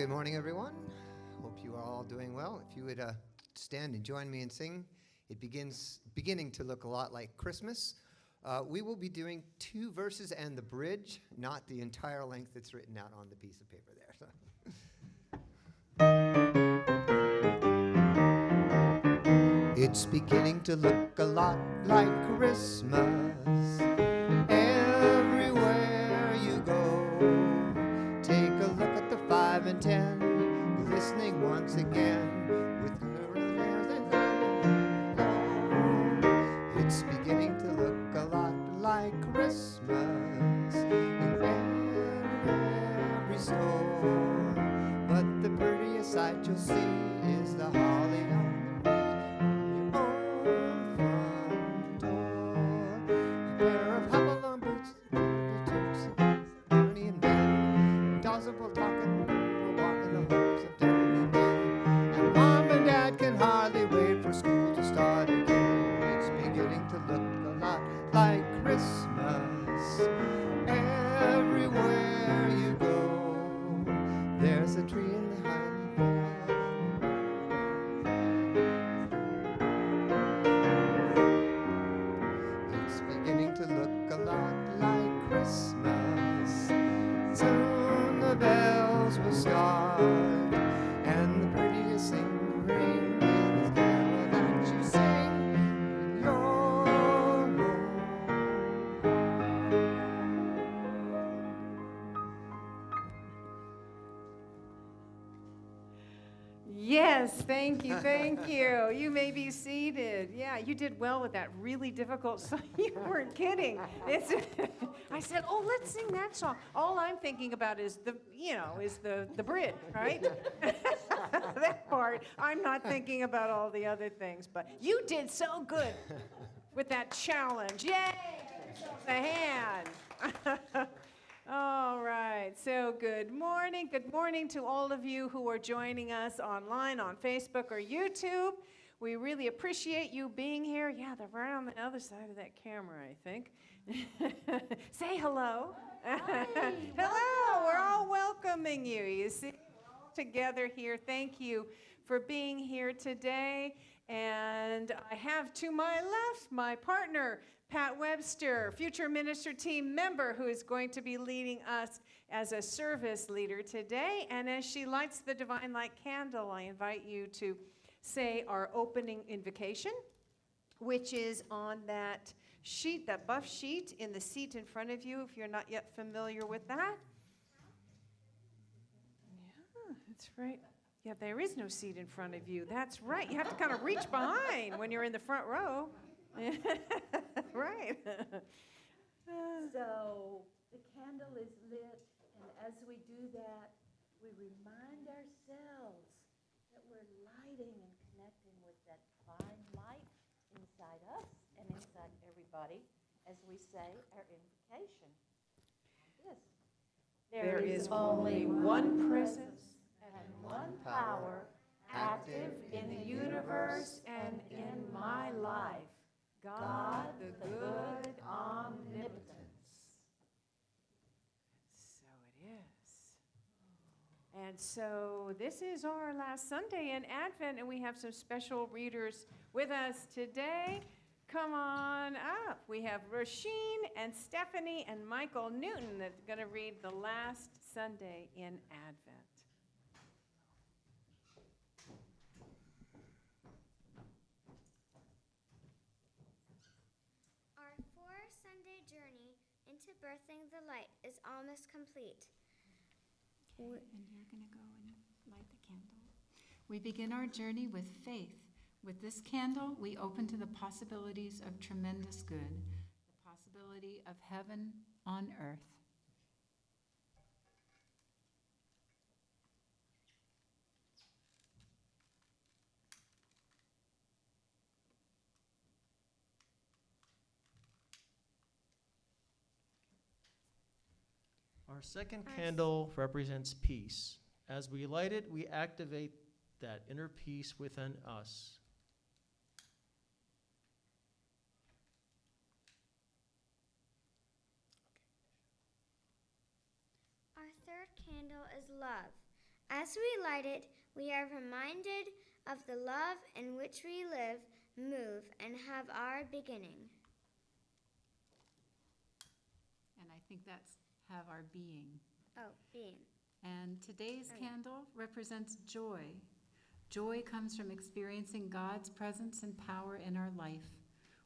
Good morning, everyone. Hope you are all doing well. If you would stand and join me in singing, it beginning to look a lot like Christmas. We will be doing 2 verses and the bridge, not the entire length that's written out on the piece of paper there. It's beginning to look a lot like Christmas everywhere you go. Take a look at the 5 and 10, listening once again with it's beginning to look a lot like Christmas in every store. But the prettiest sight you'll see is the holly on your own front door. A pair of hop-along boots, Bernie and Ben, Dawsable talking, we're walking the homes of Danny and Dan. And Mom and Dad can hardly wait for school to start again. It's beginning to look a lot like Christmas everywhere you go. There's a tree in the highland park. It's beginning to look a lot like Christmas. Soon the bells will start, and the prettiest thing will ring is the carol that you sing when you're home. Yes, thank you, thank you. You may be seated. Yeah, you did well with that really difficult song. You weren't kidding. I said, oh, let's sing that song. All I'm thinking about is the bridge, right? That part. I'm not thinking about all the other things, but you did so good with that challenge. Yay! Give yourselves a hand. All right, so good morning. Good morning to all of you who are joining us online on Facebook or YouTube. We really appreciate you being here. Yeah, they're right on the other side of that camera, I think. Say hello. Hi, Hello, we're all welcoming you. You see, we're all together here. Thank you for being here today. And I have to my left my partner, Pat Webster, future minister team member, who is going to be leading us as a service leader today. And as she lights the divine light candle, I invite you to say our opening invocation, which is on that sheet, that buff sheet in the seat in front of you, if you're not yet familiar with that. Yeah, that's right. Yeah, there is no seat in front of you. That's right. You have to kind of reach behind when you're in the front row. Right. So the candle is lit, and as we do that, we remind ourselves that we're lighting and connecting with that divine light inside us and inside everybody as we say our invocation. This. There is only one presence and one power active in the universe and in my life. God, the good omnipotence. So it is. And so this is our last Sunday in Advent, and we have some special readers with us today. Come on up. We have Roisin and Stephanie and Michael Newton that's going to read the last Sunday in Advent. Our 4-Sunday journey into birthing the light is almost complete. Okay, and you're going to go and light the candle. We begin our journey with faith. With this candle, we open to the possibilities of tremendous good, the possibility of heaven on earth. Our second candle represents peace. As we light it, we activate that inner peace within us. Our third candle is love. As we light it, we are reminded of the love in which we live, move, and have our beginning. And I think that's have our being. Oh, being. And today's Oh, yeah. candle represents joy. Joy comes from experiencing God's presence and power in our life.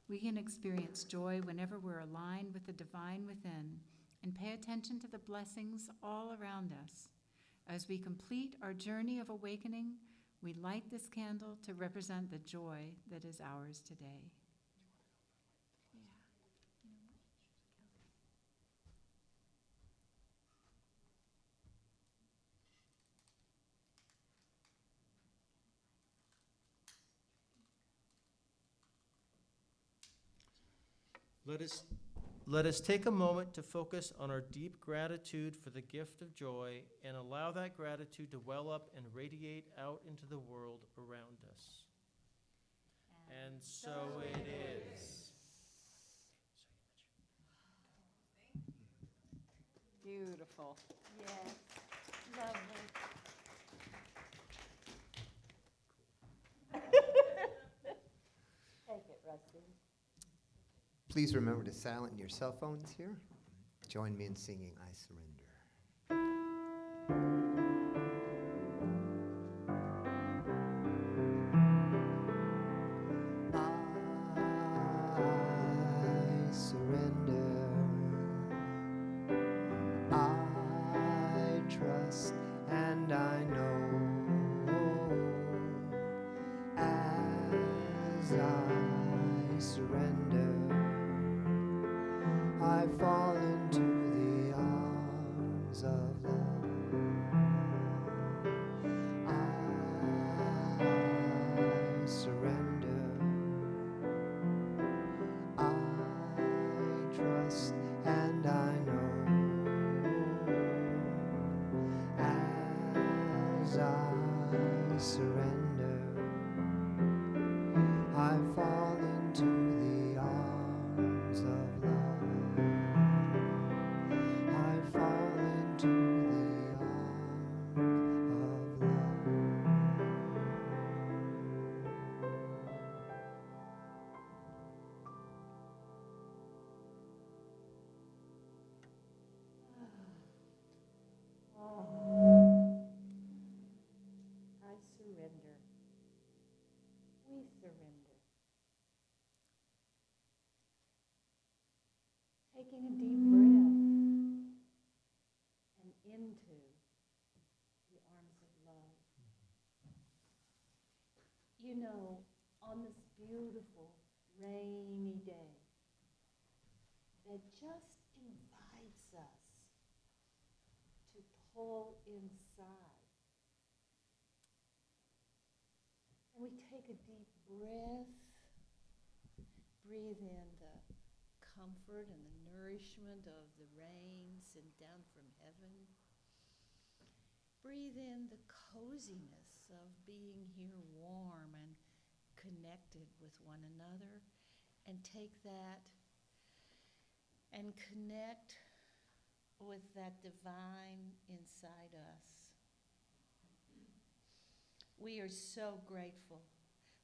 We can experience joy whenever we're aligned with the divine within and pay attention to the blessings all around us. As we complete our journey of awakening, we light this candle to represent the joy that is ours today. Let us take a moment to focus on our deep gratitude for the gift of joy and allow that gratitude to well up and radiate out into the world around us. And so it is. Beautiful. Yes, lovely. Take it, Rusty. Please remember to silence your cell phones here. Join me in singing I Surrender. I surrender. I trust and I know as I surrender, I fall into the arms of love. I surrender. I trust and I know as I surrender, I fall into the arms of love. I fall into the arms of love. I surrender. We surrender. Taking a deep breath and into the arms of love. You know, on this beautiful rainy day that just invites us to pull inside. And we take a deep breath, breathe in the comfort and the nourishment of the rain sent down from heaven. Breathe in the coziness of being here warm and connected with one another, and take that and connect with that divine inside us. We are so grateful.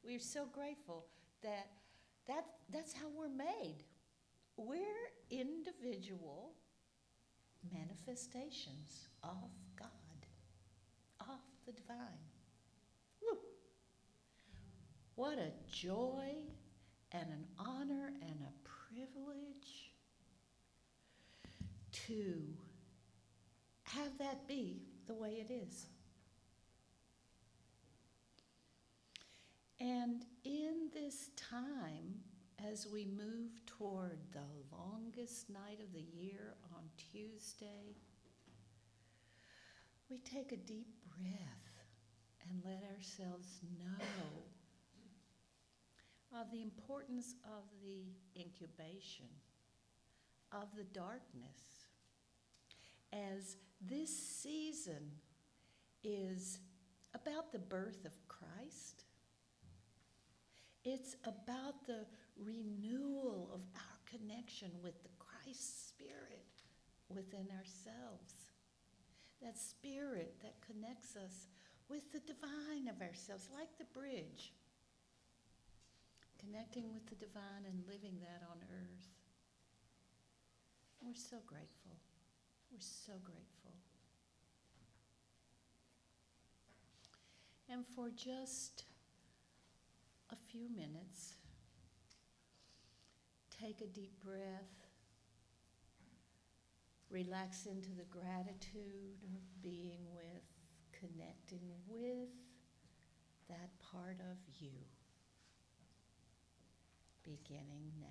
We are so grateful that's how we're made. We're individual manifestations of God, of the divine. Woo. What a joy and an honor and a privilege to have that be the way it is. And in this time, as we move toward the longest night of the year on Tuesday, we take a deep breath and let ourselves know of the importance of the incubation, of the darkness, as this season is about the birth of Christ. It's about the renewal of our connection with the Christ Spirit within ourselves. that spirit that connects us with the divine of ourselves, like the bridge, connecting with the divine and living that on earth. We're so grateful. We're so grateful. And for just a few minutes, take a deep breath. Relax into the gratitude of being with, connecting with that part of you. Beginning now.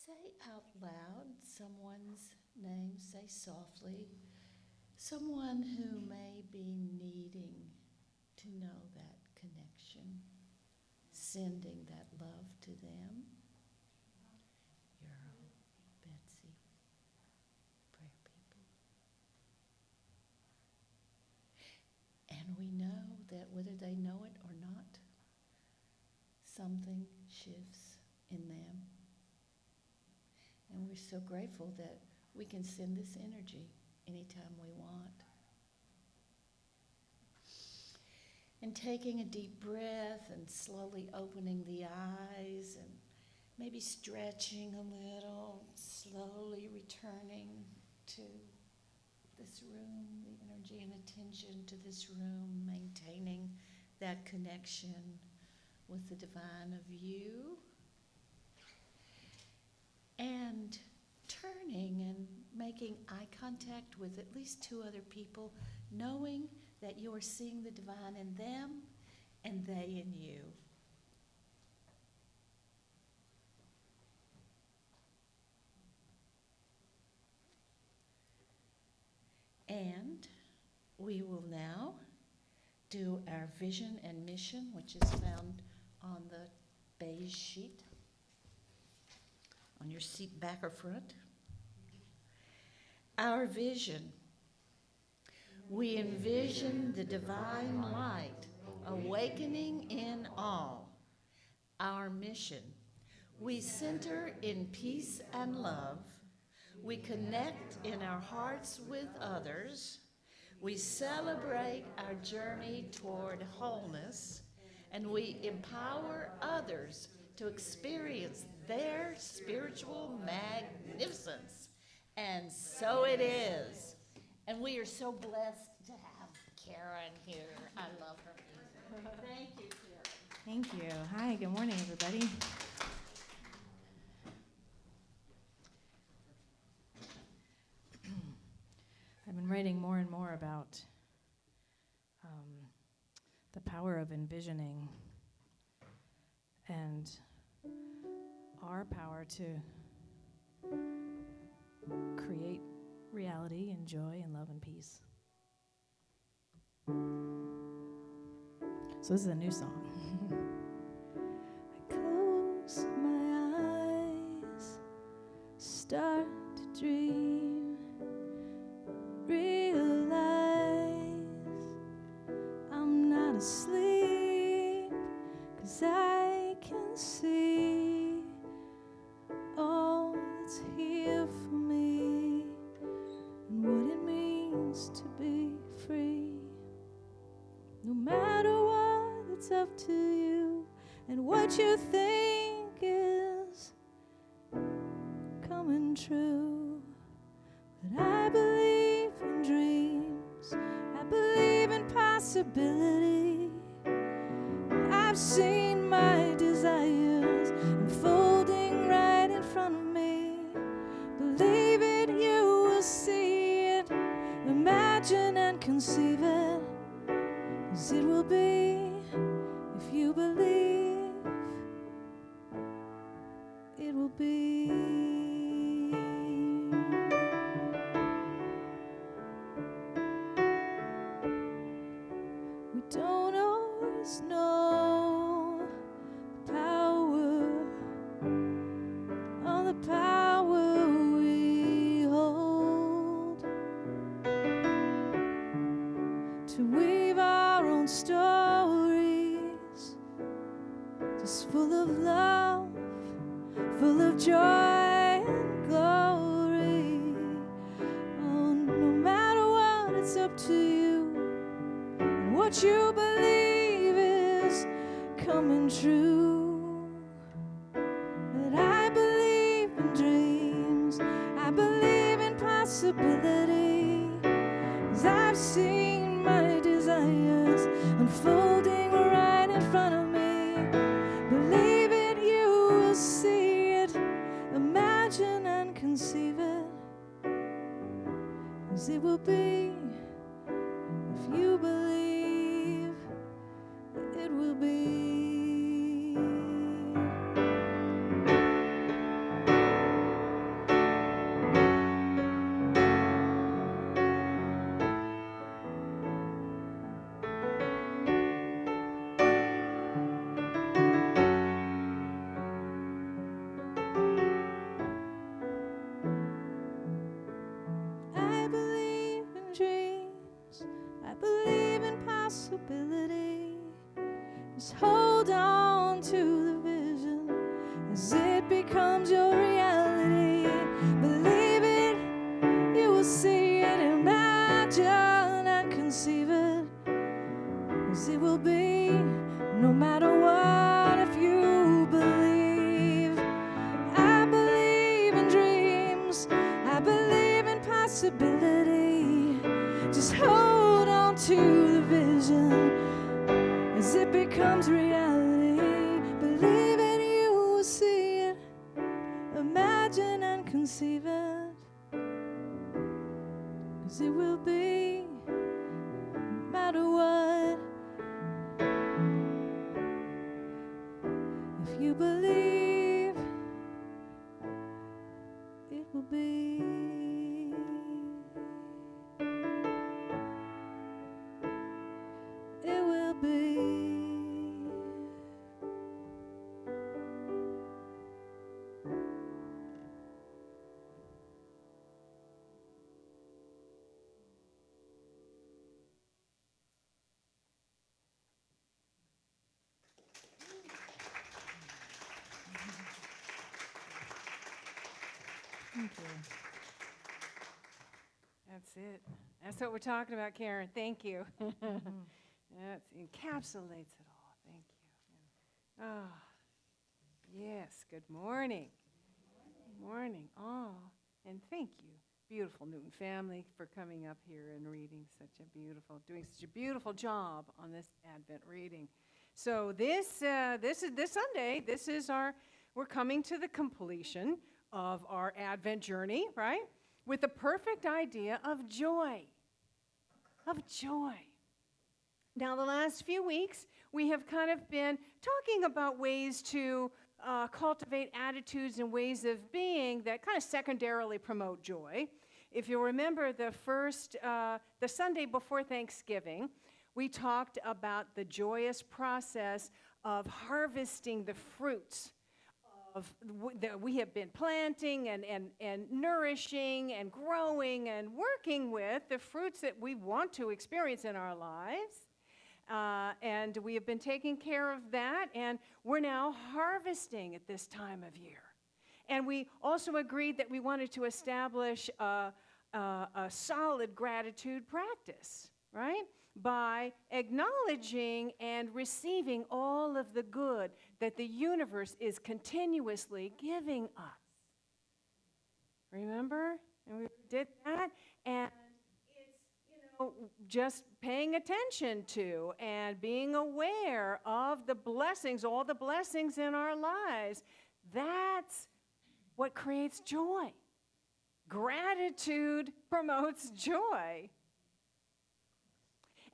Say out loud someone's name, say softly, someone who may be needing to know that connection, sending that love to them. Earl, Betsy, prayer people. And we know that whether they know it or not, something shifts in them. And we're so grateful that we can send this energy anytime we want. And taking a deep breath and slowly opening the eyes and maybe stretching a little, slowly returning to this room, the energy and attention to this room, maintaining that connection with the divine of you. And turning and making eye contact with at least two other people, knowing that you are seeing the divine in them and they in you. And we will now do our vision and mission, which is found on the beige sheet on your seat back or front. Our vision. We envision the divine light awakening in all. Our mission. We center in peace and love. We connect in our hearts with others. We celebrate our journey toward wholeness, and we empower others to experience their spiritual magnificence. And so it is. And we are so blessed to have Karen here. I love her music. Thank you, Karen. Thank you. Hi, good morning, everybody. I've been writing more and more about the power of envisioning and our power to create reality and joy and love and peace. So this is a new song. I close what you think is coming true. But I believe in dreams, I believe in possibility. I've seen my desires unfolding right in front of me. Believe it, you will see it. Imagine and conceive it, as it will be if you believe. It will be. We don't always know the power, all the power we hold to weave our own stories, just full of love, full of joy and glory. Oh, no matter what, it's up to you. What you believe is coming true. But I believe in dreams, I believe in possibility, 'cause I've seen my desires unfolding right in front of me. Believe it, you will see it. Imagine and conceive it, 'cause it will be if you believe. It will be. I believe in dreams, I believe in possibility. Just hold on to the vision as it becomes your reality. Believe it, you will see it. Imagine and conceive it, as it will be no matter what if you believe. I believe in dreams, I believe in possibility. Just hold on to the vision as it becomes reality. Believe it, you will see it. Imagine and conceive it, 'cause it will be no matter what. If you believe, it will be. It will be. Thank you. That's it. That's what we're talking about, Karen. Thank you. That encapsulates it all. Thank you. Ah, yes. Good morning. Good morning, all. And thank you, beautiful Newton family, for coming up here and reading doing such a beautiful job on this Advent reading. So this Sunday, we're coming to the completion of our Advent journey, right? With the perfect idea of joy. Of joy. Now, the last few weeks, we have kind of been talking about ways to cultivate attitudes and ways of being that kind of secondarily promote joy. If you remember the Sunday before Thanksgiving, we talked about the joyous process of harvesting the fruits that we have been planting and nourishing and growing and working with, the fruits that we want to experience in our lives. And we have been taking care of that, and we're now harvesting at this time of year. And we also agreed that we wanted to establish a solid gratitude practice. right? By acknowledging and receiving all of the good that the universe is continuously giving us. Remember? And we did that. And it's, just paying attention to and being aware of the blessings, all the blessings in our lives. That's what creates joy. Gratitude promotes joy.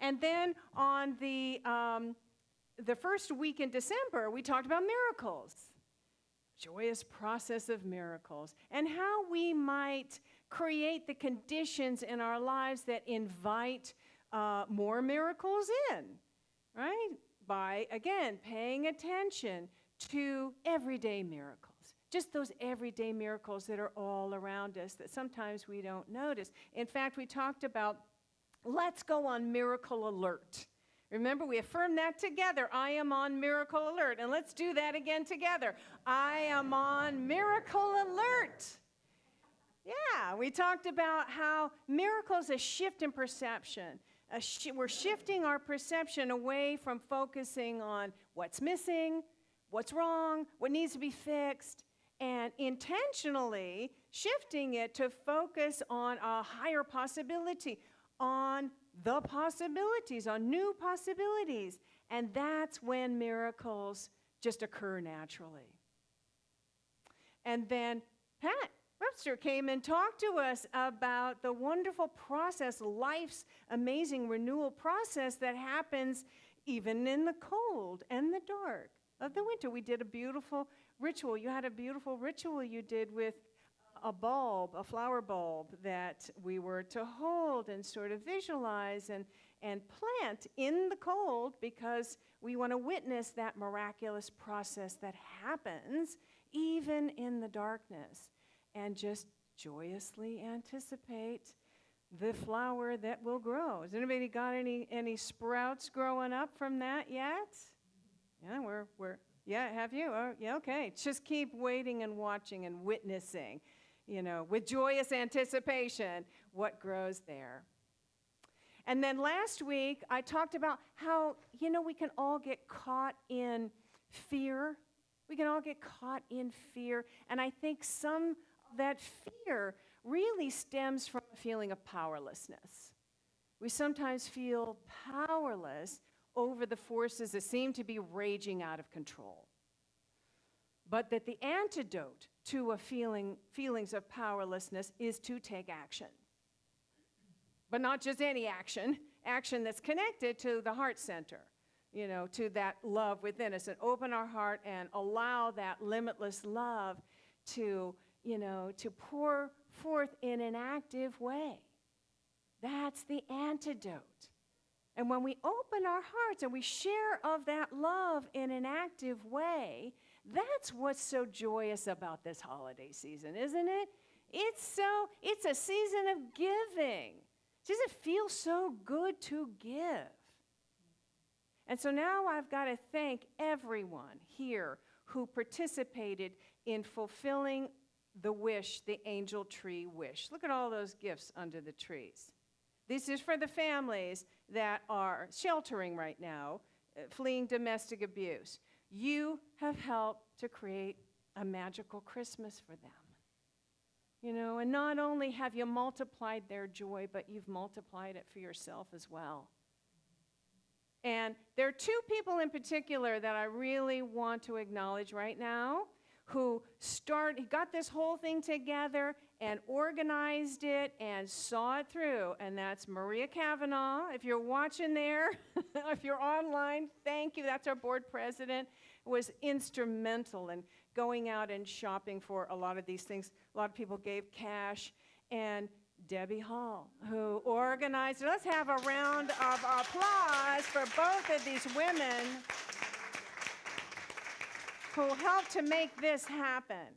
And then on the first week in December, we talked about miracles, joyous process of miracles, and how we might create the conditions in our lives that invite more miracles in, right? By, again, paying attention to everyday miracles, just those everyday miracles that are all around us that sometimes we don't notice. In fact, we talked about, let's go on miracle alert. Remember, we affirmed that together. I am on miracle alert. And let's do that again together. I am on miracle alert. Yeah, we talked about how miracles a shift in perception. We're shifting our perception away from focusing on what's missing, what's wrong, what needs to be fixed, and intentionally shifting it to focus on a higher possibility, on the possibilities, on new possibilities. And that's when miracles just occur naturally. And then Pat Webster came and talked to us about the wonderful process, life's amazing renewal process that happens even in the cold and the dark of the winter. We did a beautiful ritual. You had a beautiful ritual you did with a bulb, a flower bulb that we were to hold and sort of visualize and plant in the cold, because we want to witness that miraculous process that happens even in the darkness, and just joyously anticipate the flower that will grow. Has anybody got any sprouts growing up from that yet? Yeah, have you? Oh, yeah, okay. Just keep waiting and watching and witnessing, with joyous anticipation what grows there. And then last week, I talked about how, we can all get caught in fear. We can all get caught in fear. And I think some of that fear really stems from a feeling of powerlessness. We sometimes feel powerless over the forces that seem to be raging out of control. But that the antidote to a feelings of powerlessness is to take action. But not just any action that's connected to the heart center, to that love within us, and open our heart and allow that limitless love to pour forth in an active way. That's the antidote. And when we open our hearts and we share of that love in an active way, that's what's so joyous about this holiday season, isn't it? It's a season of giving. Does it feel so good to give? And so now I've got to thank everyone here who participated in fulfilling the wish, the angel tree wish. Look at all those gifts under the trees. This is for the families that are sheltering right now, fleeing domestic abuse. You have helped to create a magical Christmas for them. And not only have you multiplied their joy, but you've multiplied it for yourself as well. And there are two people in particular that I really want to acknowledge right now who got this whole thing together and organized it and saw it through. And that's Maria Kavanaugh. If you're watching there, if you're online, thank you. That's our board president. Was instrumental in going out and shopping for a lot of these things. A lot of people gave cash. And Debbie Hall, who organized it. Let's have a round of applause for both of these women who helped to make this happen.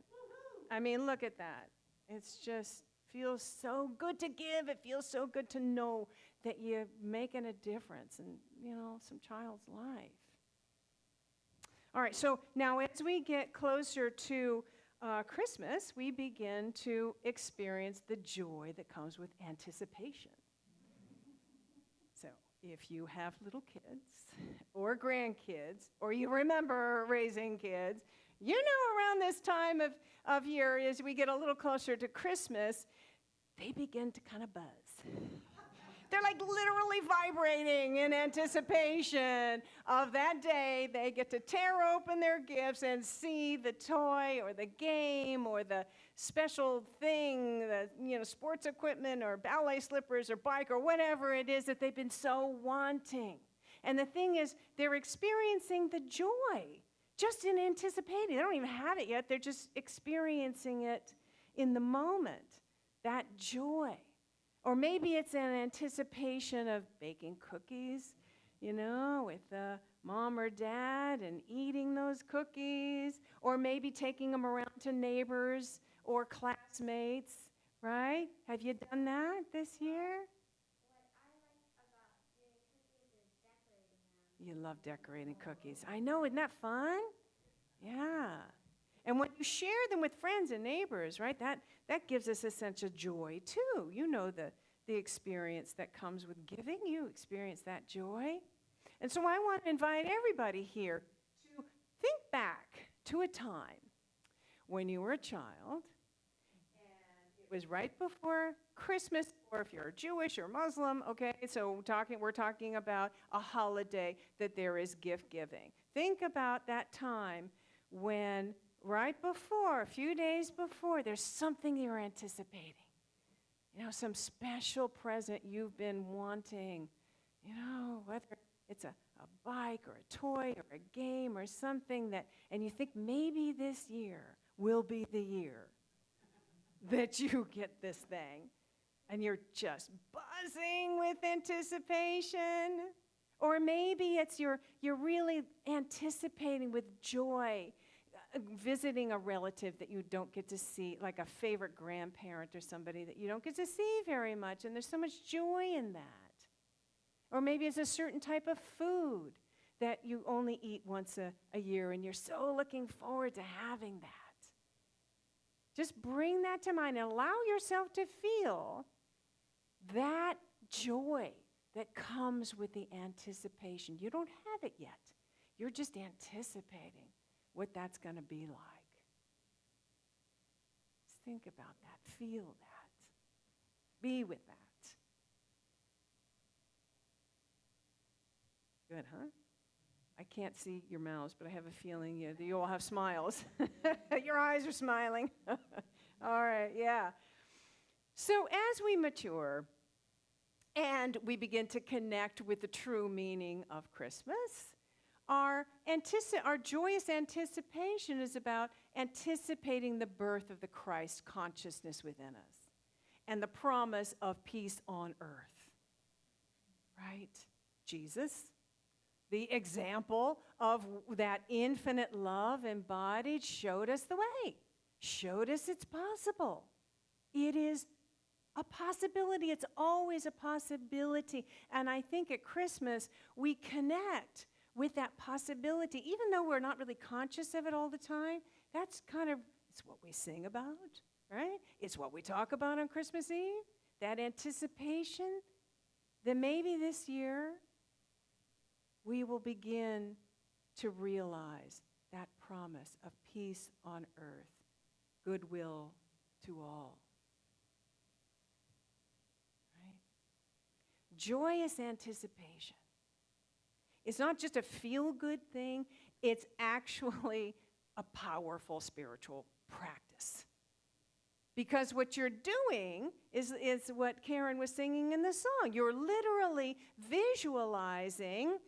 I mean, look at that. It's just feels so good to give. It feels so good to know that you're making a difference in, some child's life. All right, so now as we get closer to Christmas, we begin to experience the joy that comes with anticipation. So if you have little kids or grandkids, or you remember raising kids, you know around this time of year, as we get a little closer to Christmas, they begin to kind of buzz. They're like literally vibrating in anticipation of that day. They get to tear open their gifts and see the toy or the game or the special thing, the sports equipment or ballet slippers or bike or whatever it is that they've been so wanting. And the thing is, they're experiencing the joy just in anticipating. They don't even have it yet. They're just experiencing it in the moment, that joy. Or maybe it's an anticipation of baking cookies, with mom or dad and eating those cookies. Or maybe taking them around to neighbors or classmates, right? Have you done that this year? What I like about doing cookies is decorating them. You love decorating cookies. I know, isn't that fun? Yeah. And when you share them with friends and neighbors, right, that gives us a sense of joy too. You know the experience that comes with giving. You experience that joy. And so I want to invite everybody here to think back to a time when you were a child, and it was right before Christmas, or if you're Jewish or Muslim, okay, so we're talking about a holiday that there is gift giving. Think about that time when right before, a few days before, there's something you're anticipating. Some special present you've been wanting. Whether it's a bike or a toy or a game or something and you think maybe this year will be the year that you get this thing. And you're just buzzing with anticipation. Or maybe it's you're really anticipating with joy visiting a relative that you don't get to see, like a favorite grandparent or somebody that you don't get to see very much, and there's so much joy in that. Or maybe it's a certain type of food that you only eat once a year, and you're so looking forward to having that. Just bring that to mind and allow yourself to feel that joy that comes with the anticipation. You don't have it yet. You're just anticipating what that's going to be like. Just think about that. Feel that. Be with that. Good, huh? I can't see your mouths, but I have a feeling you all have smiles. Your eyes are smiling. All right, yeah. So as we mature and we begin to connect with the true meaning of Christmas, our joyous anticipation is about anticipating the birth of the Christ consciousness within us and the promise of peace on earth, right? Jesus, the example of that infinite love embodied, showed us the way, showed us it's possible. It is a possibility. It's always a possibility. And I think at Christmas, we connect with that possibility, even though we're not really conscious of it all the time. That's it's what we sing about, right? It's what we talk about on Christmas Eve, that anticipation that maybe this year we will begin to realize that promise of peace on earth, goodwill to all. Right? Joyous anticipation. It's not just a feel-good thing, it's actually a powerful spiritual practice. Because what you're doing is what Karen was singing in the song. You're literally visualizing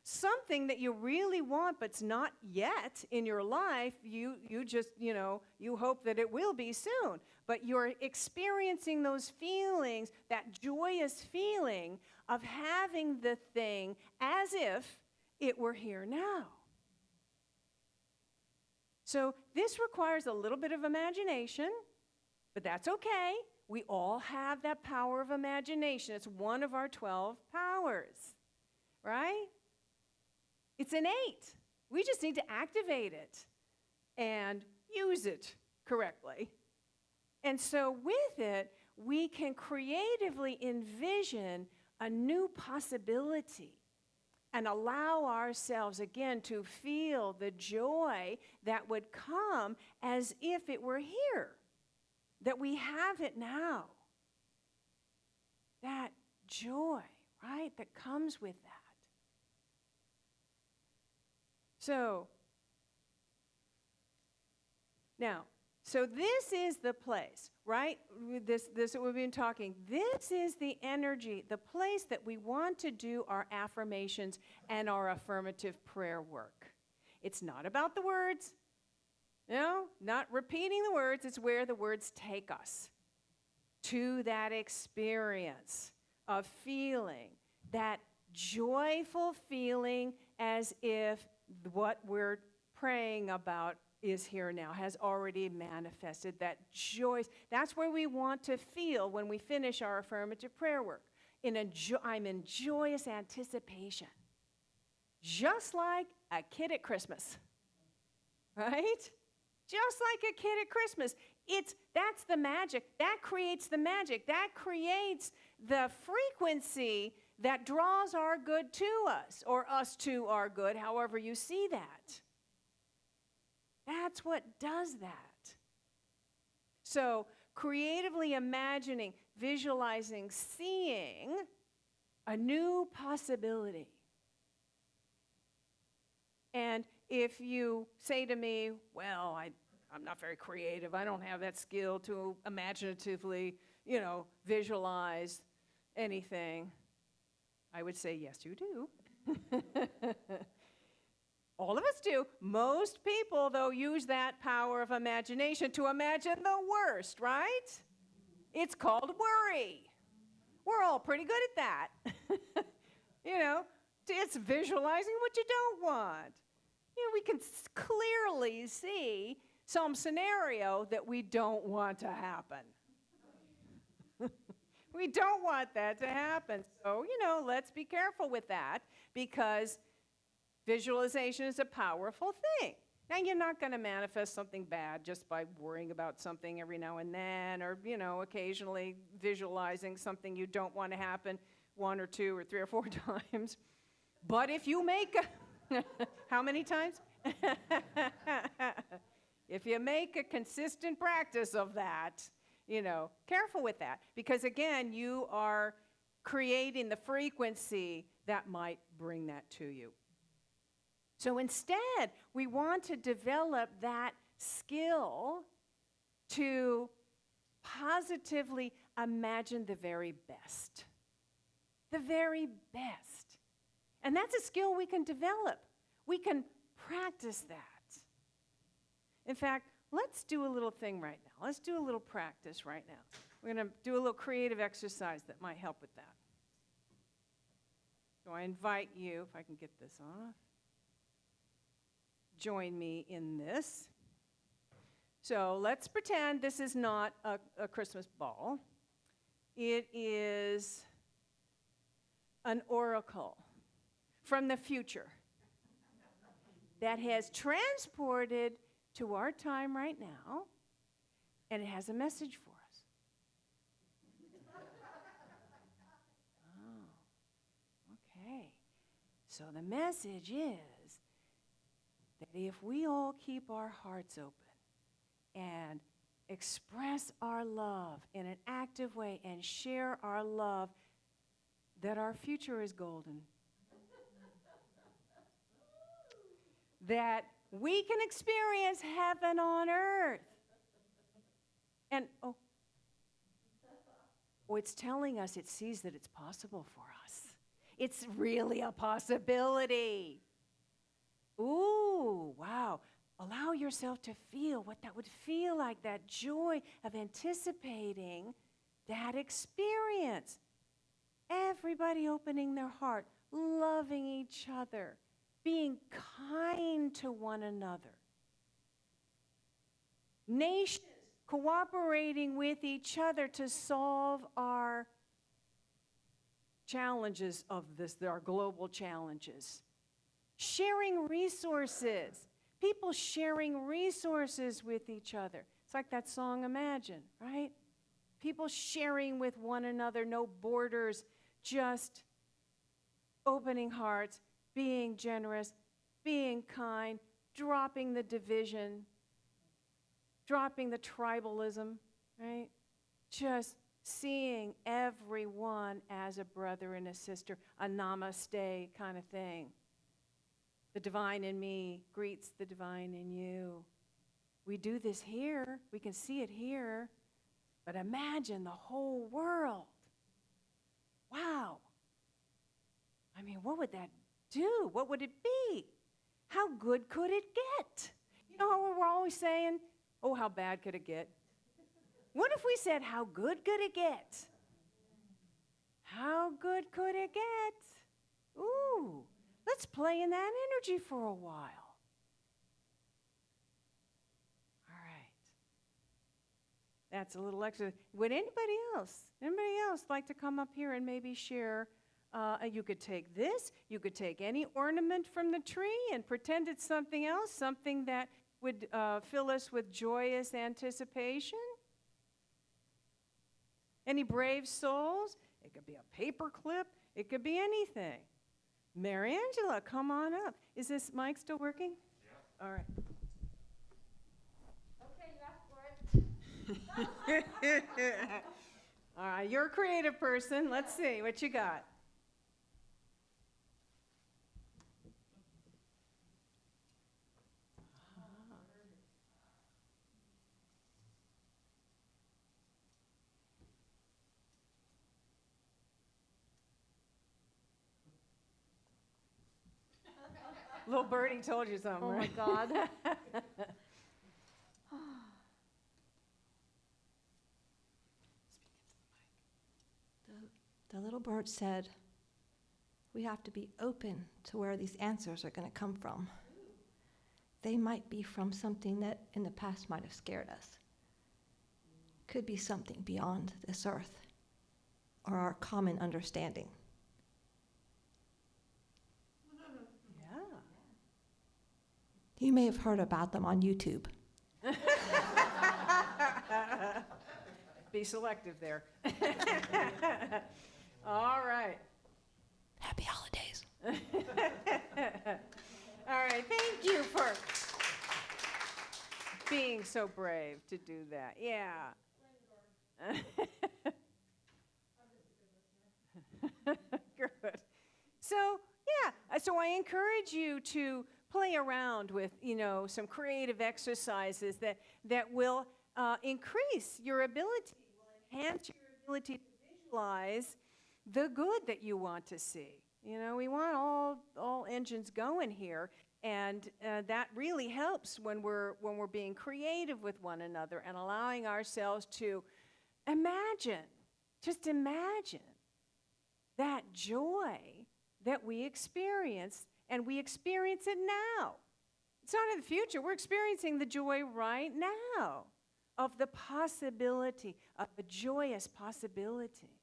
something that you really want but's not yet in your life. You just, you hope that it will be soon. But you're experiencing those feelings, that joyous feeling of having the thing as if it were here now. So this requires a little bit of imagination, but that's okay. We all have that power of imagination. It's one of our 12 powers, right? It's innate. We just need to activate it and use it correctly. And so with it, we can creatively envision a new possibility and allow ourselves again to feel the joy that would come as if it were here, that we have it now. That joy, right, that comes with that. So, now, so this is the place, right? This we've been talking. This is the energy, the place that we want to do our affirmations and our affirmative prayer work. It's not about the words. No, not repeating the words. It's where the words take us to that experience of feeling, that joyful feeling as if what we're praying about is here now, has already manifested, that joy. That's where we want to feel when we finish our affirmative prayer work. I'm in joyous anticipation, just like a kid at Christmas, right? Just like a kid at Christmas. That's the magic. That creates the magic. That creates the frequency that draws our good to us, or us to our good, however you see that. That's what does that. So, creatively imagining, visualizing, seeing a new possibility. And if you say to me, well, I'm not very creative, I don't have that skill to imaginatively, visualize anything, I would say, yes, you do. All of us do. Most people, though, use that power of imagination to imagine the worst, right? It's called worry. We're all pretty good at that. It's visualizing what you don't want. We can clearly see some scenario that we don't want to happen. We don't want that to happen. So, let's be careful with that, because visualization is a powerful thing. Now, you're not going to manifest something bad just by worrying about something every now and then, or, occasionally visualizing something you don't want to happen 1 or 2 or 3 or 4 times. But if you make how many times? If you make a consistent practice of that, careful with that. Because, again, you are creating the frequency that might bring that to you. So instead, we want to develop that skill to positively imagine the very best. The very best. And that's a skill we can develop. We can practice that. In fact, let's do a little thing right now. Let's do a little practice right now. We're going to do a little creative exercise that might help with that. So I invite you, if I can get this off, join me in this. So let's pretend this is not a Christmas ball. It is an oracle from the future that has transported to our time right now, and it has a message for us. Oh, okay. So the message is that if we all keep our hearts open and express our love in an active way and share our love, that our future is golden. That we can experience heaven on earth. And, it's telling us it sees that it's possible for us. It's really a possibility. Ooh, wow. Allow yourself to feel what that would feel like, that joy of anticipating that experience. Everybody opening their heart, loving each other, being kind to one another. Nations cooperating with each other to solve our challenges of this, our global challenges. Sharing resources. People sharing resources with each other. It's like that song, Imagine, right? People sharing with one another, no borders just opening hearts, being generous, being kind, dropping the division, dropping the tribalism, right? Just seeing everyone as a brother and a sister, a namaste kind of thing. The divine in me greets the divine in you. We do this here. We can see it here. But imagine the whole world. Wow. I mean, what would that do? What would it be? How good could it get? You know how we're always saying, oh, how bad could it get? What if we said, how good could it get? How good could it get? Ooh, let's play in that energy for a while. All right. That's a little extra. Would anybody else like to come up here and maybe share? You could take this, you could take any ornament from the tree and pretend it's something else, something that would fill us with joyous anticipation. Any brave souls? It could be a paper clip. It could be anything. Mary Angela, come on up. Is this mic still working? Yeah. All right. Okay, you asked for it. All right, you're a creative person. Let's see what you got. Little birdie told you something, Oh my right? God. The little bird said, we have to be open to where these answers are going to come from. They might be from something that in the past might have scared us. Could be something beyond this earth or our common understanding. Yeah. You may have heard about them on YouTube. Be selective there. All right. Happy holidays. All right, thank you for being so brave to do that. Yeah. Good. So, so I encourage you to play around with, some creative exercises that will increase your ability, will enhance your ability to visualize the good that you want to see. We want all engines going here, and that really helps when we're being creative with one another and allowing ourselves to imagine, just imagine that joy that we experience, and we experience it now. It's not in the future. We're experiencing the joy right now of the possibility, of the joyous possibility.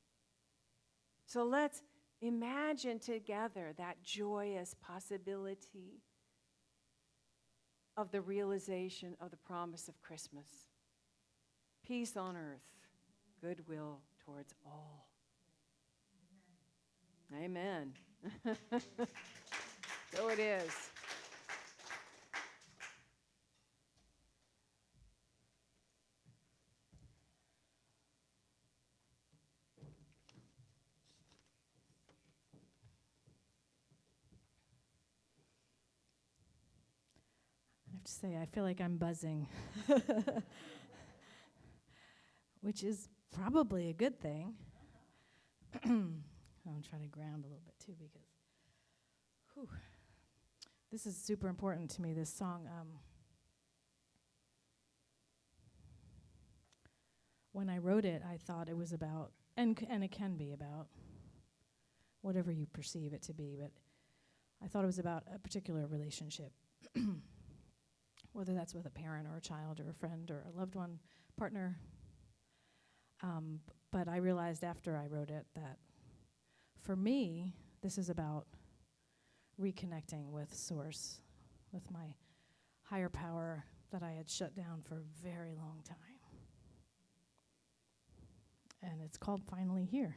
So let's imagine together that joyous possibility of the realization of the promise of Christmas. Peace on earth, goodwill towards all. Amen. So it is. I have to say, I feel like I'm buzzing, which is probably a good thing. I'm trying to ground a little bit too, because this is super important to me, this song. When I wrote it, I thought it was about, and it can be about whatever you perceive it to be, but I thought it was about a particular relationship. Whether that's with a parent or a child or a friend or a loved one, partner. But I realized after I wrote it that for me, this is about reconnecting with Source, with my higher power that I had shut down for a very long time. And it's called Finally Here.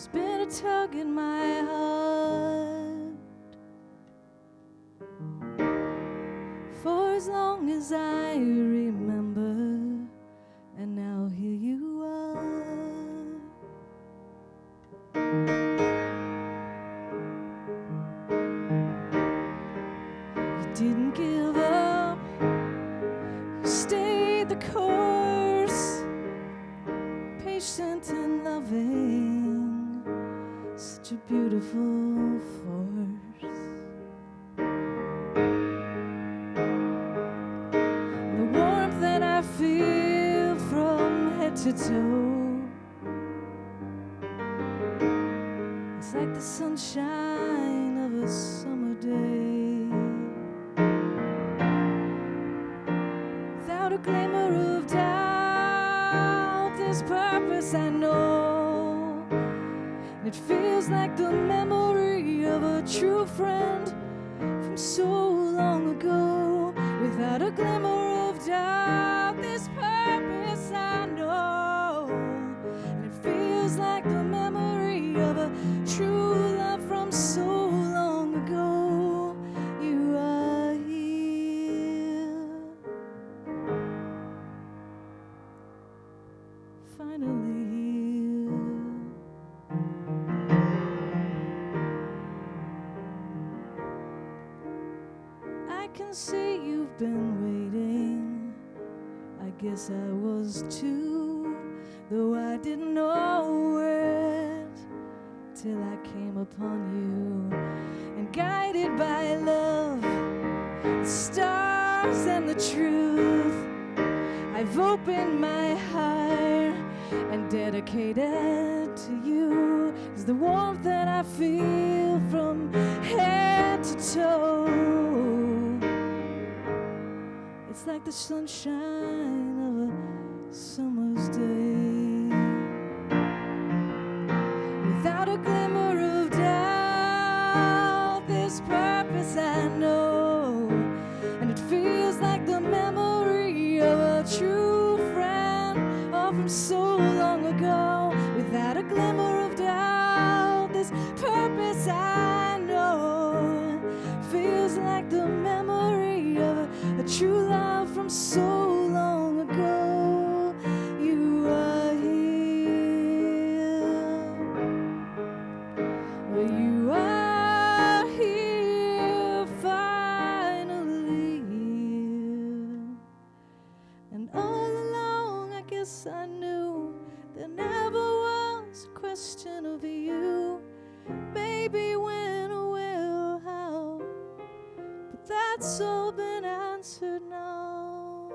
There's been a tug in my heart for as long as I remember, and now here you are. You didn't give up, you stayed the course, patient and loving, such a beautiful force. The warmth that I feel from head to toe, it's like the sunshine of a summer day. Without a glimmer of doubt, there's purpose I know. And it feels like the memory of a true friend from so long ago. Without a glimmer of doubt, this purpose I know. And it feels like the memory of a true love from so long ago. You are here, finally here. I can see you've been waiting. I guess I was too, though I didn't know it till I came upon you. And guided by love, the stars and the truth, I've opened my heart and dedicated to you. Is the warmth that I feel from head to toe. It's like the sunshine of a summer's day. Without a glimmer of doubt, this purpose I know. And it feels like the memory of a true friend, oh, from so long ago. Without a glimmer of doubt, this purpose I know. Feels like the memory of a true love from so long ago. You are here. You are here, finally here. And all along I guess I knew there never was a question of you. Maybe when or where or how, but that's all been answered now.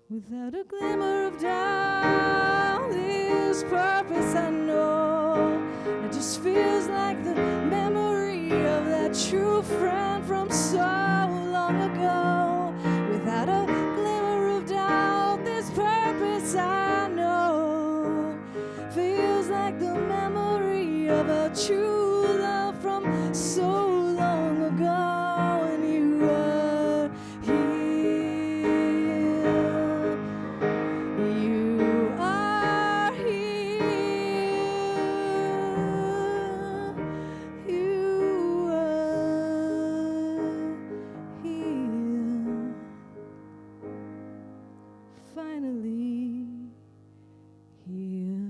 Without a glimmer of doubt, this purpose I know. It just feels like the memory of that true friend from so long ago. Without a glimmer of doubt, this purpose I know. Feels like the memory of a true love from so long ago. And you are here. You are here. You are here. Finally here.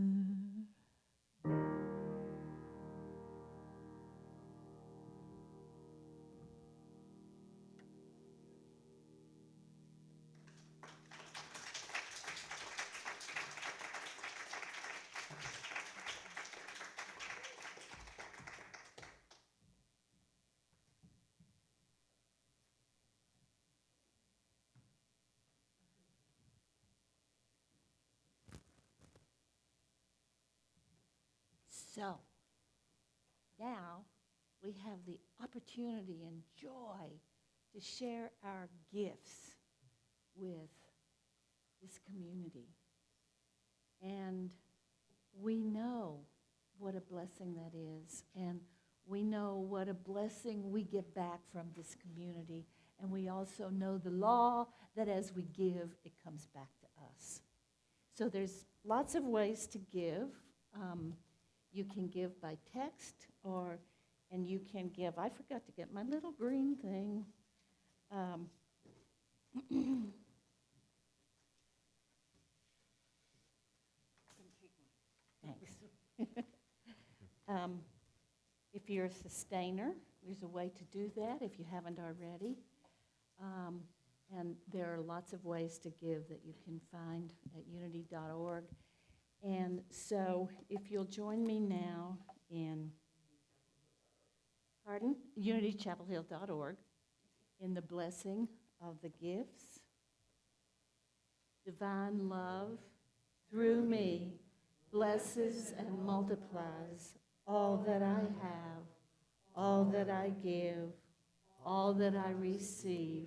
So now we have the opportunity and joy to share our gifts with this community. And we know what a blessing that is. And we know what a blessing we get back from this community. And we also know the law that as we give, it comes back to us. So there's lots of ways to give. You can give by text, and you can give. I forgot to get my little green thing. Thanks. If you're a sustainer, there's a way to do that if you haven't already. And there are lots of ways to give that you can find at unity.org. And so if you'll join me now in, unitychapelhill.org, in the blessing of the gifts. Divine love, through me, blesses and multiplies all that I have, all that I give, all that I receive,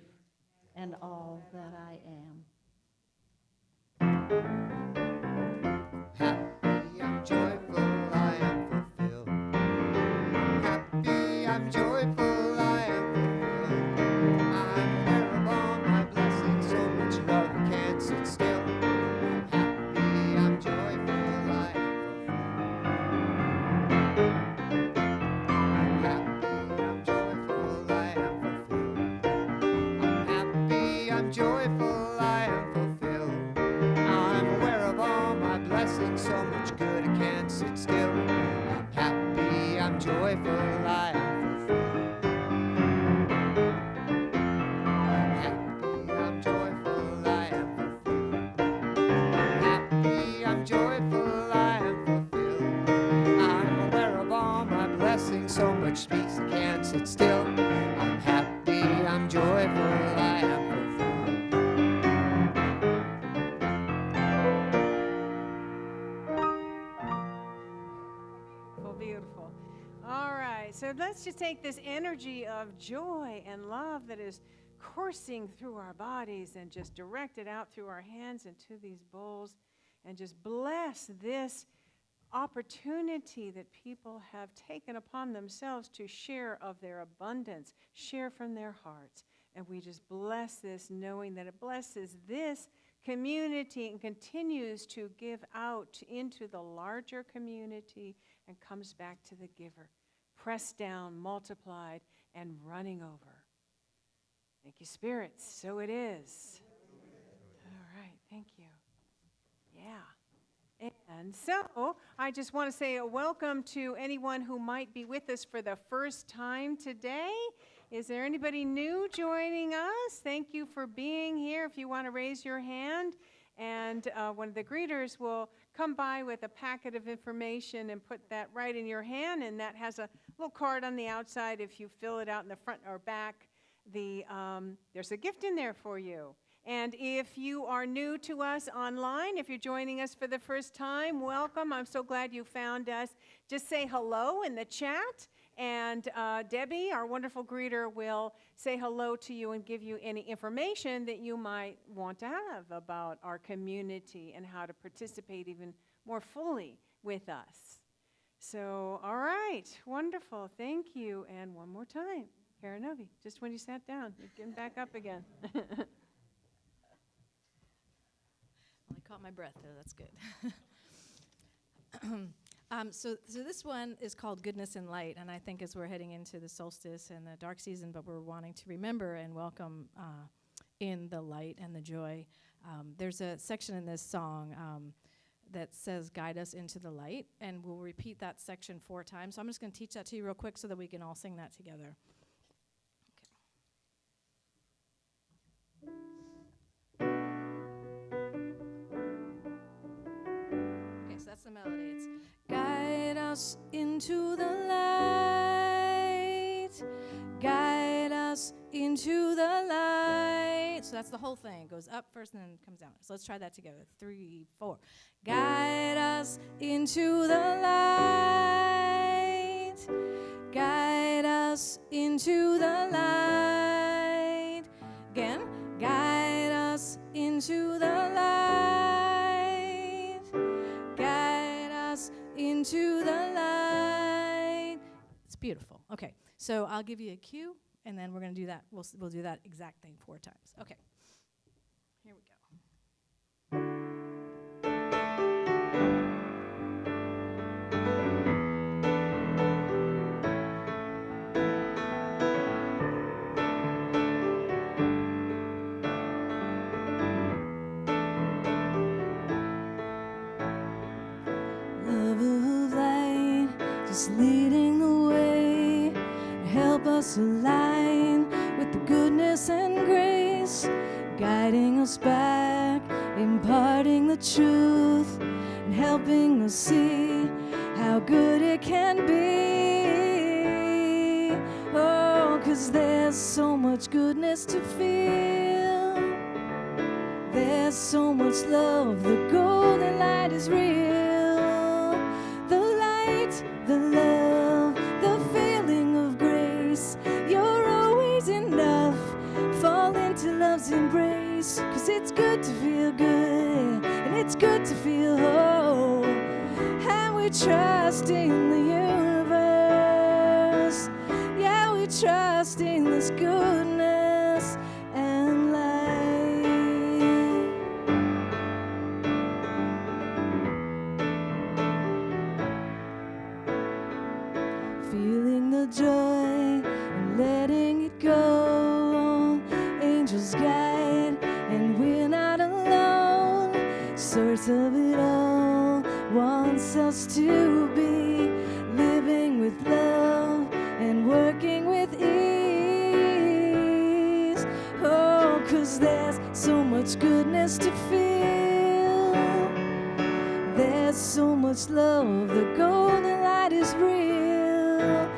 and all that I am. Happy, I'm joyful, I am fulfilled. Happy, I'm joyful, I am fulfilled. I'm aware of all my blessings, so much love I can't sit still. Happy, I'm joyful, I am fulfilled. Happy, I'm joyful, I am fulfilled. I'm happy, I'm joyful, I am fulfilled. I'm aware of all my blessings, so much good I can't sit still. I'm happy, I'm joyful, I am fulfilled. I'm happy, I'm joyful, I am fulfilled. I'm happy, I'm joyful, I am fulfilled. I'm aware of all my blessings, so much peace I can't sit still. I'm happy, I'm joyful, I am fulfilled. Beautiful, beautiful. All right, so let's just take this energy of joy and love that is coursing through our bodies and just direct it out through our hands into these bowls and just bless this opportunity that people have taken upon themselves to share of their abundance, share from their hearts. And we just bless this, knowing that it blesses this community and continues to give out into the larger community and comes back to the giver, pressed down, multiplied, and running over. Thank you, spirits. So it is. All right, thank you. Yeah. And so I just want to say a welcome to anyone who might be with us for the first time today. Is there anybody new joining us? Thank you for being here. If you want to raise your hand, and one of the greeters will come by with a packet of information and put that right in your hand, and that has a little card on the outside. If you fill it out in the front or back, there's a gift in there for you. And if you are new to us online, if you're joining us for the first time, welcome. I'm so glad you found us. Just say hello in the chat, and Debbie, our wonderful greeter, will say hello to you and give you any information that you might want to have about our community and how to participate even more fully with us. So, all right, wonderful. Thank you. And one more time, Karen Novi, just when you sat down, you're getting back up again. Well, I caught my breath there. That's good. So this one is called Goodness and Light, and I think as we're heading into the solstice and the dark season, but we're wanting to remember and welcome in the light and the joy. There's a section in this song that says, "Guide us into the light," and we'll repeat that section 4 times. So I'm just going to teach that to you real quick so that we can all sing that together. So that's the melody. It's guide us into the light. Guide us into the light. So that's the whole thing. It goes up first and then comes down. So let's try that together. 3, 4. Guide us into the light. Guide us into the light. Again. Guide us into the light. Guide us into the light. It's beautiful. Okay, so I'll give you a cue, and then we're going to do that. We'll do that exact thing 4 times. Okay, here we go. is leading the way. Help us align with the goodness and grace, guiding us back, imparting the truth, and helping us see how good it can be. Oh, 'cause there's so much goodness to feel. There's so much love, the golden light is real. The light, the love, the feeling of grace. You're always enough, fall into love's embrace. 'Cause it's good to feel good, and it's good to feel whole. And we trust in the universe. Yeah, we trust in this goodness and light. Feeling the joy and letting it go. Angels guide and we're not alone. Source of it all wants us to be living with love and working with ease. Oh, 'cause there's so much goodness to feel. There's so much love, the golden light is real.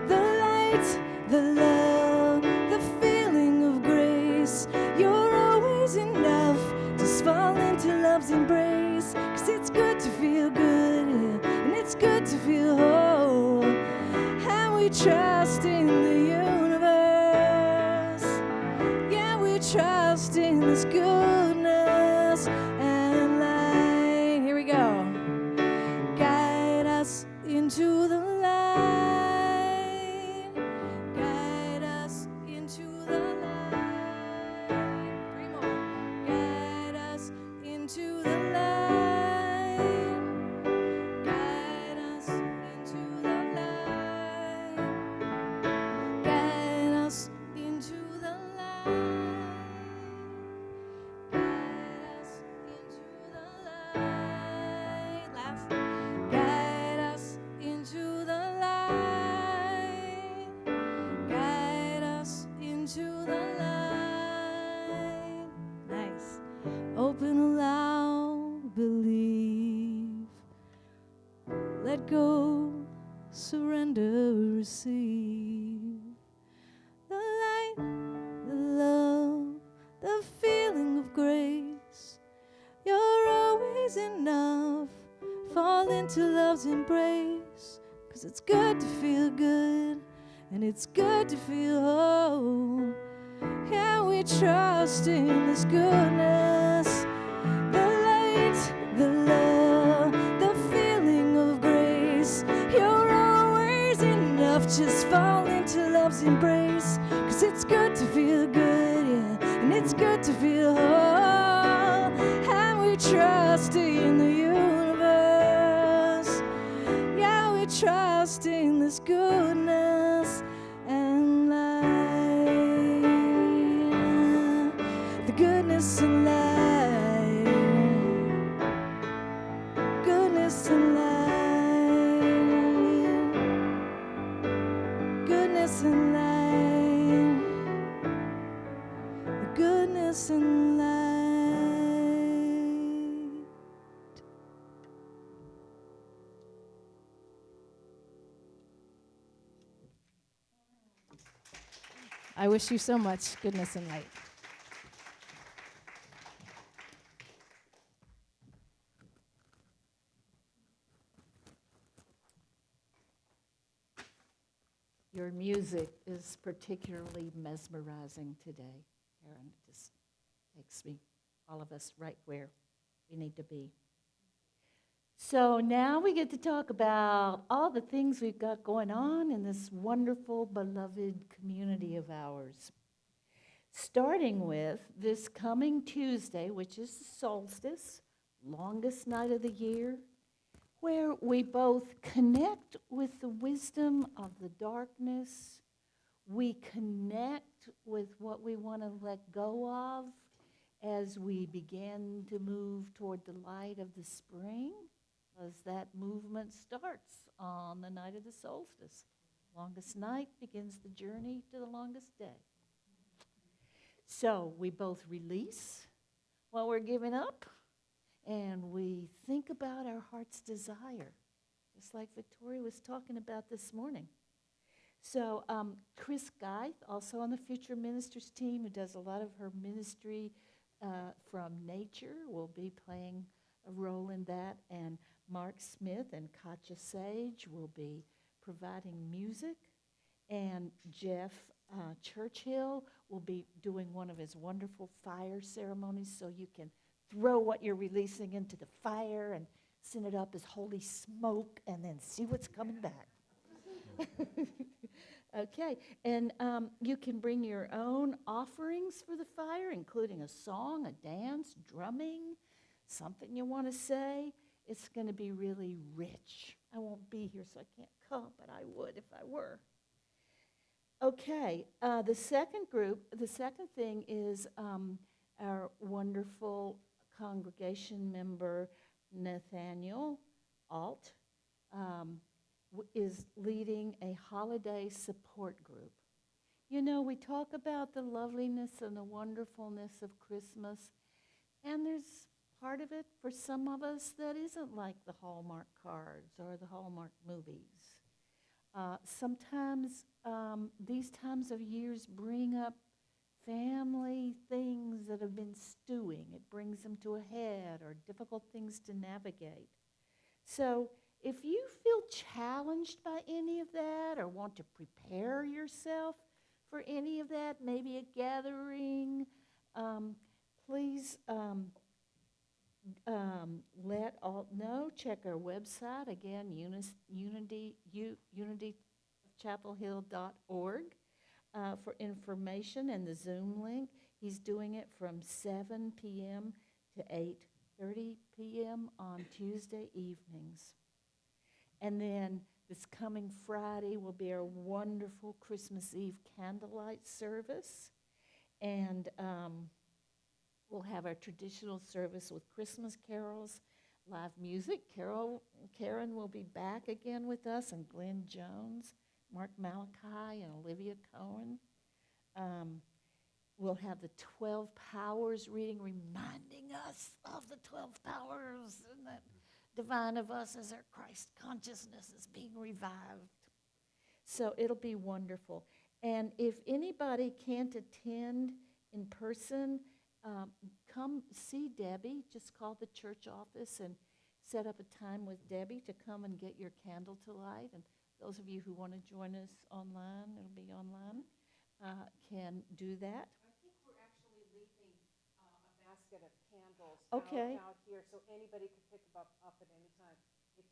The light, the love, the feeling of grace. You're always enough, just fall into love's embrace. 'Cause it's good to feel good, and it's good to feel whole. And we trust in the universe. Yeah, we trust in this goodness and light. Here we go. Guide us into the light. Guide us into the light. 3 more. Guide us into the light. Guide us into the light. Guide us into the light. Guide us into the light. Last. Guide us into the light. Guide us into the light. Nice. Open, allow, believe. Let go, surrender, receive. The light, the love, the feeling of grace. You're always enough, fall into love's embrace. 'Cause it's good to feel good, and it's good to feel whole. Yeah, we trust in this goodness. The light, the love, the feeling of grace. You're always enough, just fall into love's embrace. 'Cause it's good to feel good, yeah, and it's good to feel whole. And we trust in the universe. Yeah, we trust in this goodness and light. The goodness and light. Goodness and light. Goodness and light. The goodness and light. I wish you so much goodness and light. Your music is particularly mesmerizing today, Aaron. It just takes me, all of us, right where we need to be. So now we get to talk about all the things we've got going on in this wonderful, beloved community of ours. Starting with this coming Tuesday, which is the solstice, longest night of the year, where we both connect with the wisdom of the darkness. We connect with what we want to let go of as we begin to move toward the light of the spring, because that movement starts on the night of the solstice. Longest night begins the journey to the longest day. So we both release while we're giving up, and we think about our heart's desire, just like Victoria was talking about this morning. So Chris Guy, also on the Future Ministers team, who does a lot of her ministry from nature, will be playing a role in that. And Mark Smith and Katja Sage will be providing music. And Jeff Churchill will be doing one of his wonderful fire ceremonies, so you can throw what you're releasing into the fire and send it up as holy smoke and then see what's coming back. Okay, and you can bring your own offerings for the fire, including a song, a dance, drumming, something you want to say. It's going to be really rich. I won't be here, so I can't come, but I would if I were. Okay, the second thing is our wonderful congregation member, Nathaniel Alt, is leading a holiday support group. You know, we talk about the loveliness and the wonderfulness of Christmas, and there's part of it for some of us that isn't like the Hallmark cards or the Hallmark movies. Sometimes these times of years bring up family things that have been stewing. It brings them to a head, or difficult things to navigate. So if you feel challenged by any of that, or want to prepare yourself for any of that, maybe a gathering, please let all know. Check our website, again, unitychapelhill.org for information and the Zoom link. He's doing it from 7 p.m. to 8:30 p.m. on Tuesday evenings. And then this coming Friday will be our wonderful Christmas Eve candlelight service. And we'll have our traditional service with Christmas carols, live music. Karen will be back again with us, and Glenn Jones, Mark Malachi, and Olivia Cohen. We'll have the 12 Powers reading, reminding us of the 12 Powers, and that divine of us as our Christ consciousness is being revived. So it'll be wonderful. And if anybody can't attend in person, come see Debbie. Just call the church office and set up a time with Debbie to come and get your candle to light. And those of you who want to join us online, it'll be online, can do that. I think we're actually leaving a basket of candles Okay. out here, so anybody could pick them up at any time. If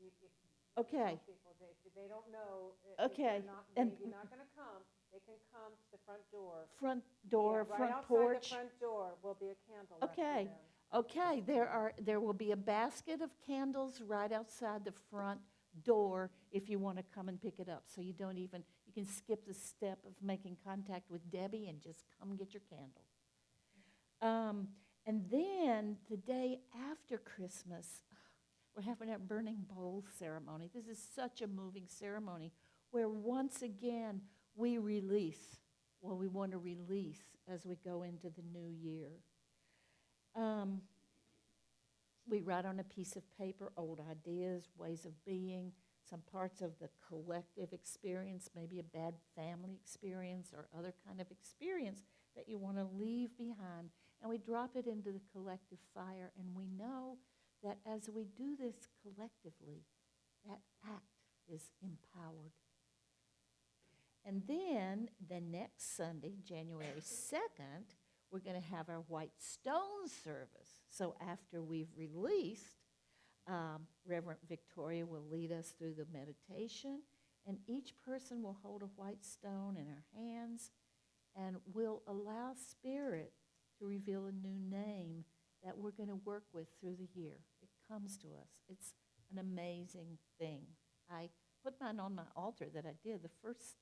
Okay. some people, if they don't know, Okay. if they're not, And maybe not going to come, they can come to the front door. front door, Yeah, front right porch. outside the front door will be a candle left for Okay. them. Okay, there will be a basket of candles right outside the front door if you want to come and pick it up. So you can skip the step of making contact with Debbie and just come get your candle. And then the day after Christmas, we're having our burning bowl ceremony. This is such a moving ceremony where once again we release what we want to release as we go into the new year. We write on a piece of paper old ideas, ways of being, some parts of the collective experience, maybe a bad family experience or other kind of experience that you want to leave behind. And we drop it into the collective fire, and we know that as we do this collectively, that act is empowered. And then the next Sunday, January 2nd, we're going to have our white stone service. So after we've released, Reverend Victoria will lead us through the meditation, and each person will hold a white stone in our hands, and we'll allow Spirit to reveal a new name that we're going to work with through the year. It comes to us. It's an amazing thing. I put mine on my altar that I did the first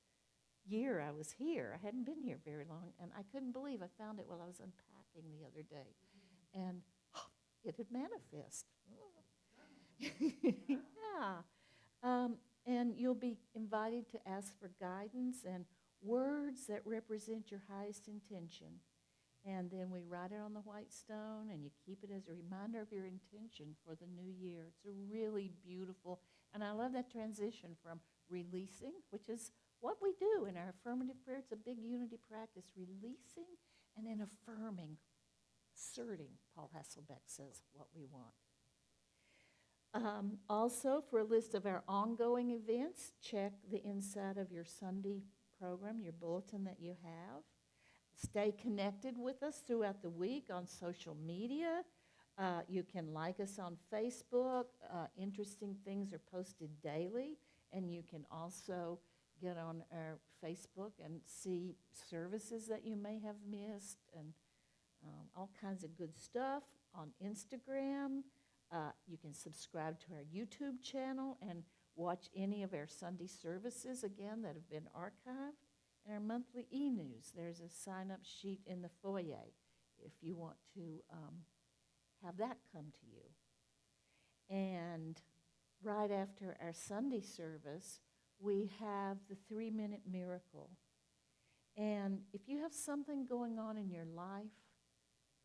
year I was here. I hadn't been here very long, and I couldn't believe I found it while I was unpacking the other day. And it had manifest. Yeah. And you'll be invited to ask for guidance and words that represent your highest intention. And then we write it on the white stone, and you keep it as a reminder of your intention for the new year. It's a really beautiful, and I love that transition from releasing, which is what we do in our affirmative prayer. It's a big unity practice, releasing and then affirming, asserting, Paul Hasselbeck says, what we want. Also, for a list of our ongoing events, check the inside of your Sunday program, your bulletin that you have. Stay connected with us throughout the week on social media. You can like us on Facebook. Interesting things are posted daily. And you can also get on our Facebook and see services that you may have missed and all kinds of good stuff on Instagram. You can subscribe to our YouTube channel and watch any of our Sunday services, again, that have been archived. And our monthly e-news, there's a sign-up sheet in the foyer if you want to have that come to you. And right after our Sunday service, we have the 3-minute miracle. And if you have something going on in your life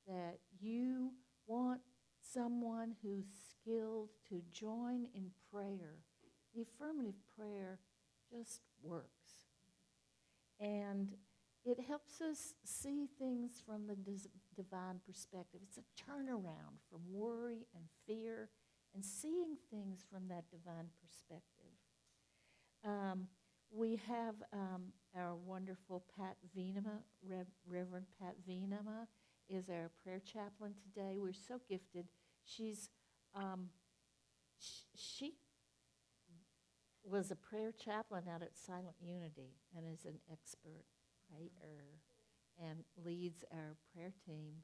that you want someone who's skilled to join in prayer, the affirmative prayer just works. And it helps us see things from the divine perspective. It's a turnaround from worry and fear and seeing things from that divine perspective. We have our wonderful Pat Venema, Reverend Pat Venema, is our prayer chaplain today. We're so gifted. She was a prayer chaplain out at Silent Unity and is an expert prayer and leads our prayer team.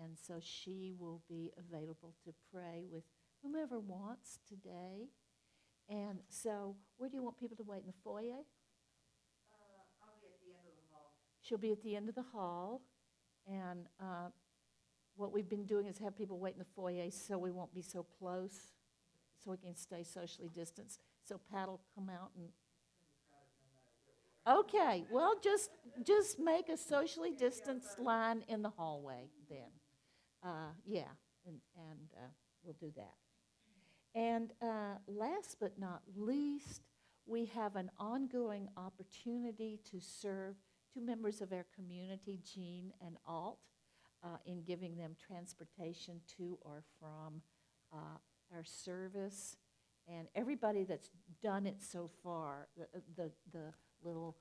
And so she will be available to pray with whomever wants today. And so where do you want people to wait, in the foyer? I'll be at the end of the hall. She'll be at the end of the hall. And what we've been doing is have people wait in the foyer so we won't be so close, so we can stay socially distanced. So Pat will come out and... Okay, well, just make a socially distanced line in the hallway then. Yeah, and we'll do that. And last but not least, we have an ongoing opportunity to serve two members of our community, Jean and Alt, in giving them transportation to or from our service. And everybody that's done it so far, the little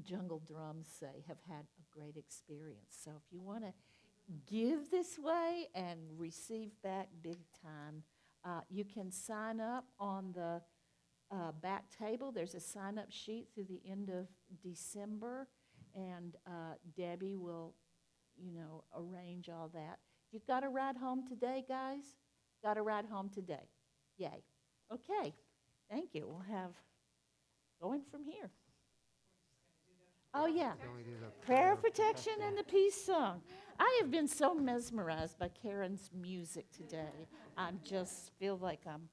jungle drums say, have had a great experience. So if you want to give this way and receive back big time, you can sign up on the back table. There's a sign-up sheet through the end of December, and Debbie will, arrange all that. You've got to ride home today, guys? Got to ride home today. Yay. Okay. Thank you. We'll have going from here. Oh, yeah. Prayer of protection and the peace song. I have been so mesmerized by Karen's music today. I just feel like I'm...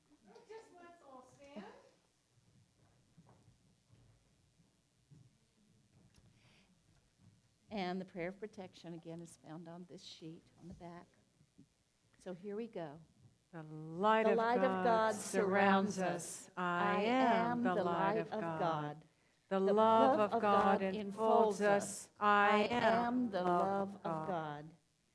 Just let's all stand. And the prayer of protection, again, is found on this sheet on the back. So here we go. The light of God surrounds us. I am the light of God. The love of God enfolds us. I am the love of God.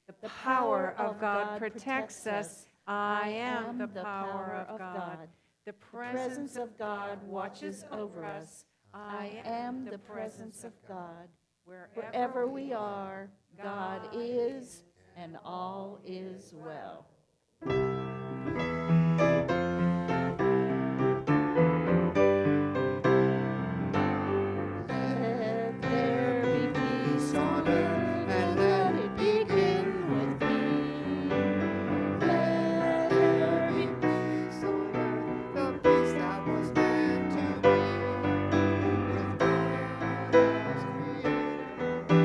The power of God protects us. I am the power of God. The presence of God watches over us. I am the presence of God. Wherever we are, God is, and all is well. Let there be peace on earth, and let it begin with me. Let there be Peace on earth, the peace that was meant to be. With God as creator, family are we.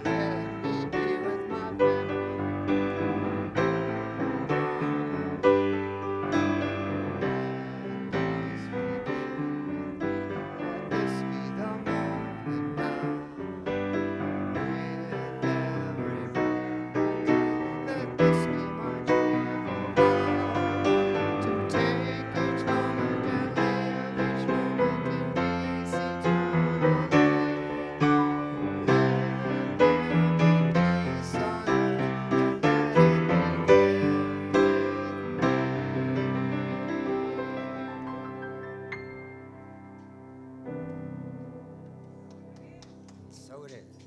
Let me be with my family. So it is.